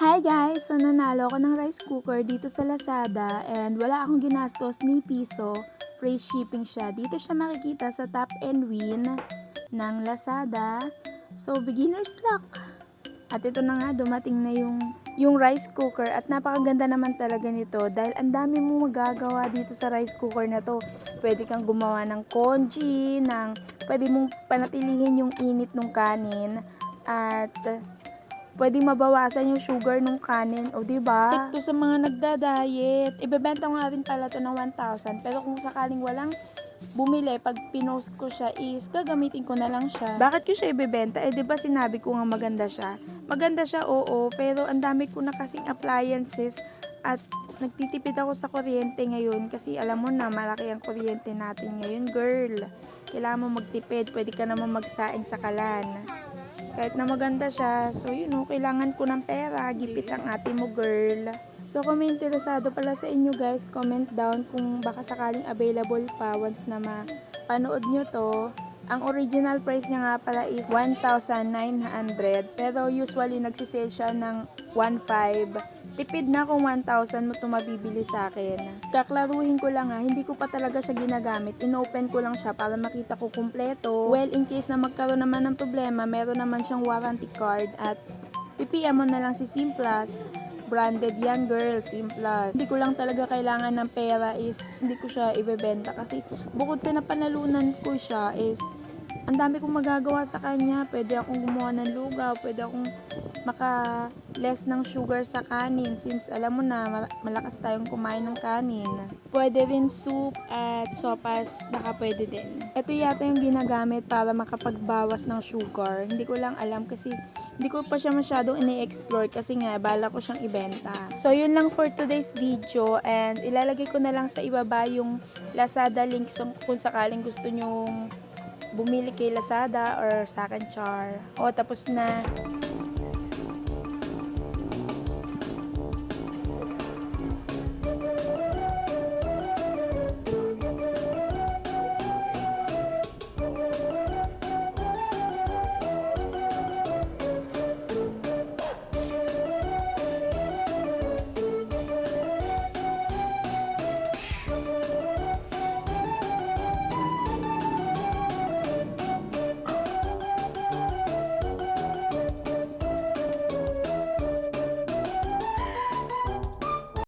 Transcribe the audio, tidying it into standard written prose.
Hi guys! So nanalo ako ng rice cooker dito sa Lazada and wala akong ginastos ni piso. Free shipping siya. Dito siya makikita sa Top and Win ng Lazada. So beginner's luck! At ito na nga, dumating na yung rice cooker at napakaganda naman talaga nito dahil ang dami mong magagawa dito sa rice cooker na to. Pwede kang gumawa ng congee, pwede mong panatilihin yung init ng kanin at pwede mabawasan yung sugar ng kanin. O, diba? Perfecto sa mga nagda-diet. Ibebenta ko nga rin pala to ng 1,000. Pero kung sakaling walang bumili, pag pinost ko siya is gagamitin ko na lang siya. Bakit ko siya ibebenta? Eh, diba sinabi ko nga maganda siya? Maganda siya, oo. Pero ang dami ko na kasing appliances at nagtitipid ako sa kuryente ngayon kasi alam mo na malaki ang kuryente natin ngayon, girl. Kailangan mo magtipid. Pwede ka naman magsaing sa kalan. Kahit na maganda siya, so kailangan ko ng pera, gipit ang ate mo, girl. So kung may interesado pala sa inyo guys, comment down kung baka sakaling available pa once na mapanood nyo to. Ang original price niya nga pala is 1,900, pero usually nagsisale siya ng 1,500. Tipid na kung 1,000 mo ito mabibili sa akin. Kaklaruhin ko lang hindi ko pa talaga siya ginagamit. Inopen ko lang siya para makita ko kumpleto. Well, in case na magkaroon naman ng problema, meron naman siyang warranty card at PPM mo na lang si Simplas. Branded yan, girl, Simplas. Hindi ko lang talaga kailangan ng pera is hindi ko siya ibebenta kasi bukod sa napanalunan ko siya is ang dami kong magagawa sa kanya. Pwede akong gumawa ng lugaw, pwede akong maka-less ng sugar sa kanin since alam mo na malakas tayong kumain ng kanin. Pwede rin soup at sopas, baka pwede din. Ito yata yung ginagamit para makapagbawas ng sugar. Hindi ko lang alam kasi hindi ko pa siya masyadong ini-explore kasi nga bala ko siyang ibenta. So yun lang for today's video and ilalagay ko na lang sa ibaba yung Lazada link kung sakaling gusto nyong bumili kay Lazada or sa akin, Char. O tapos na.